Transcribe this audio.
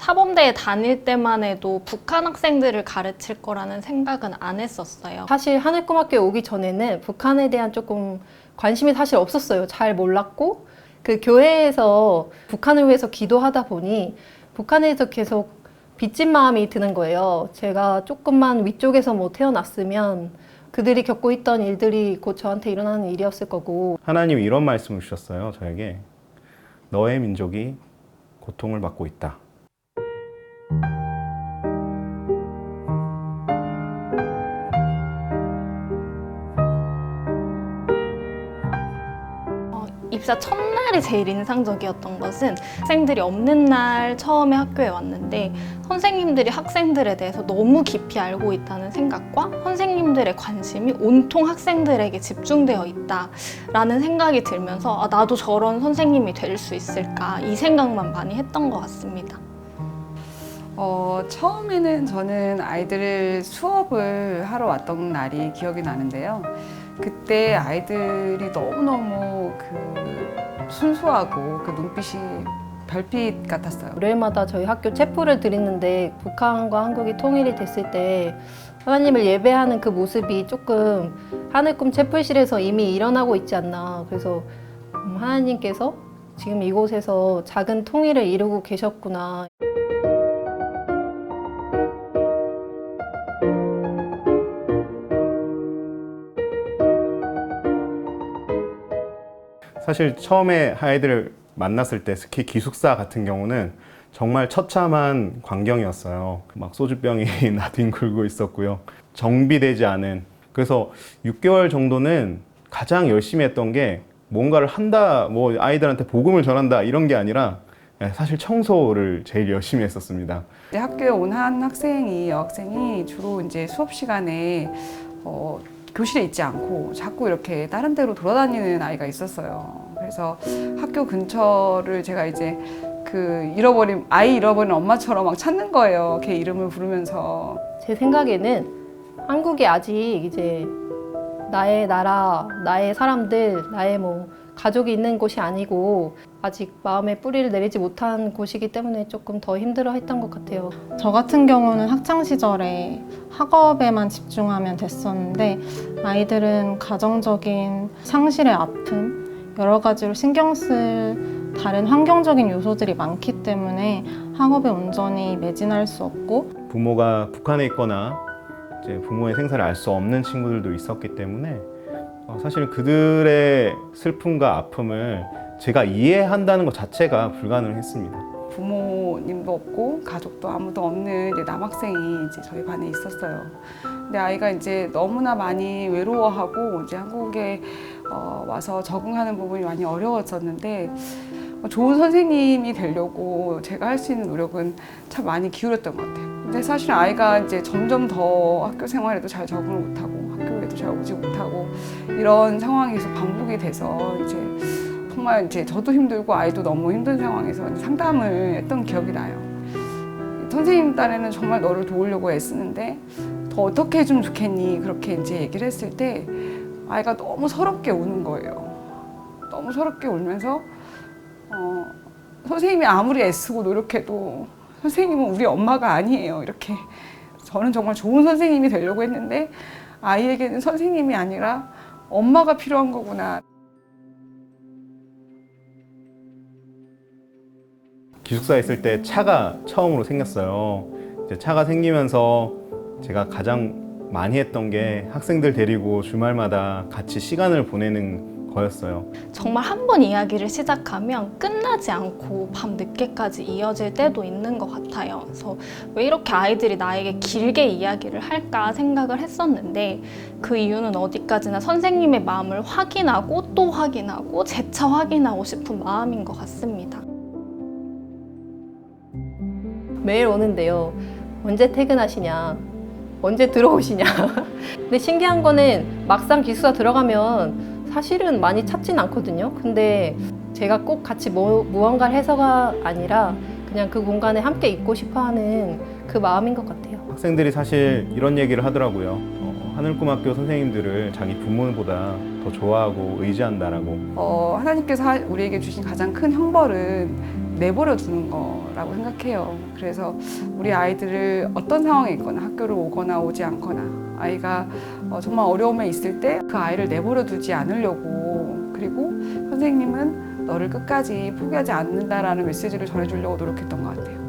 사범대에 다닐 때만 해도 북한 학생들을 가르칠 거라는 생각은 안 했었어요. 사실 하늘꿈학교에 오기 전에는 북한에 대한 조금 관심이 사실 없었어요. 잘 몰랐고 그 교회에서 북한을 위해서 기도하다 보니 북한에서 계속 빚진 마음이 드는 거예요. 제가 조금만 위쪽에서 뭐 태어났으면 그들이 겪고 있던 일들이 곧 저한테 일어나는 일이었을 거고. 하나님이 이런 말씀을 주셨어요, 저에게. 너의 민족이 고통을 받고 있다. 입사 첫날이 제일 인상적이었던 것은 학생들이 없는 날 처음에 학교에 왔는데 선생님들이 학생들에 대해서 너무 깊이 알고 있다는 생각과 선생님들의 관심이 온통 학생들에게 집중되어 있다라는 생각이 들면서 나도 저런 선생님이 될 수 있을까 이 생각만 많이 했던 것 같습니다. 처음에는 저는 아이들을 수업을 하러 왔던 날이 기억이 나는데요. 그때 아이들이 너무너무 순수하고 그 눈빛이 별빛 같았어요. 월요일마다 저희 학교 체포를 드리는데 북한과 한국이 통일이 됐을 때 하나님을 예배하는 그 모습이 조금 하늘꿈 체포실에서 이미 일어나고 있지 않나. 그래서 하나님께서 지금 이곳에서 작은 통일을 이루고 계셨구나. 사실 처음에 아이들을 만났을 때 특히 기숙사 같은 경우는 정말 처참한 광경이었어요. 막 소주병이 나뒹굴고 있었고요. 정비되지 않은. 그래서 6개월 정도는 가장 열심히 했던 게 뭔가를 한다, 뭐 아이들한테 복음을 전한다 이런 게 아니라 사실 청소를 제일 열심히 했었습니다. 학교에 온 한 여학생이 주로 이제 수업 시간에 교실에 있지 않고 자꾸 이렇게 다른 데로 돌아다니는 아이가 있었어요. 그래서 학교 근처를 제가 이제 아이 잃어버린 엄마처럼 막 찾는 거예요. 걔 이름을 부르면서. 제 생각에는 한국이 아직 이제 나의 나라, 나의 사람들, 나의 뭐 가족이 있는 곳이 아니고 아직 마음에 뿌리를 내리지 못한 곳이기 때문에 조금 더 힘들어했던 것 같아요. 저 같은 경우는 학창 시절에 학업에만 집중하면 됐었는데 아이들은 가정적인 상실의 아픔, 여러 가지로 신경 쓸 다른 환경적인 요소들이 많기 때문에 학업에 온전히 매진할 수 없고 부모가 북한에 있거나 이제 부모의 생사를 알 수 없는 친구들도 있었기 때문에 사실 그들의 슬픔과 아픔을 제가 이해한다는 것 자체가 불가능했습니다. 부모님도 없고 가족도 아무도 없는 이제 남학생이 이제 저희 반에 있었어요. 근데 아이가 이제 너무나 많이 외로워하고 이제 한국에 와서 적응하는 부분이 많이 어려웠었는데 좋은 선생님이 되려고 제가 할 수 있는 노력은 참 많이 기울였던 것 같아요. 근데 사실 아이가 이제 점점 더 학교 생활에도 잘 적응을 못하고 학교에도 잘 오지 못하고 이런 상황에서 반복이 돼서 이제 정말 이제 저도 힘들고 아이도 너무 힘든 상황에서 상담을 했던 기억이 나요. 선생님 딴에는 정말 너를 도우려고 애쓰는데 더 어떻게 해주면 좋겠니? 그렇게 이제 얘기를 했을 때 아이가 너무 서럽게 우는 거예요. 너무 서럽게 울면서 선생님이 아무리 애쓰고 노력해도 선생님은 우리 엄마가 아니에요. 이렇게 저는 정말 좋은 선생님이 되려고 했는데 아이에게는 선생님이 아니라 엄마가 필요한 거구나. 기숙사에 있을 때 차가 처음으로 생겼어요. 이제 차가 생기면서 제가 가장 많이 했던 게 학생들 데리고 주말마다 같이 시간을 보내는 거였어요. 정말 한 번 이야기를 시작하면 끝나지 않고 밤 늦게까지 이어질 때도 있는 것 같아요. 그래서 왜 이렇게 아이들이 나에게 길게 이야기를 할까 생각을 했었는데 그 이유는 어디까지나 선생님의 마음을 확인하고 또 확인하고 재차 확인하고 싶은 마음인 것 같습니다. 매일 오는데요. 언제 퇴근하시냐? 언제 들어오시냐? 근데 신기한 거는 막상 기숙사 들어가면 사실은 많이 찾진 않거든요. 근데 제가 꼭 같이 무언가를 해서가 아니라 그냥 그 공간에 함께 있고 싶어 하는 그 마음인 것 같아요. 학생들이 사실 이런 얘기를 하더라고요. 하늘꿈학교 선생님들을 자기 부모보다 더 좋아하고 의지한다라고. 하나님께서 우리에게 주신 가장 큰 형벌은 내버려 두는 거라고 생각해요. 그래서 우리 아이들을 어떤 상황에 있거나 학교를 오거나 오지 않거나 아이가 정말 어려움에 있을 때 그 아이를 내버려 두지 않으려고, 그리고 선생님은 너를 끝까지 포기하지 않는다라는 메시지를 전해주려고 노력했던 것 같아요.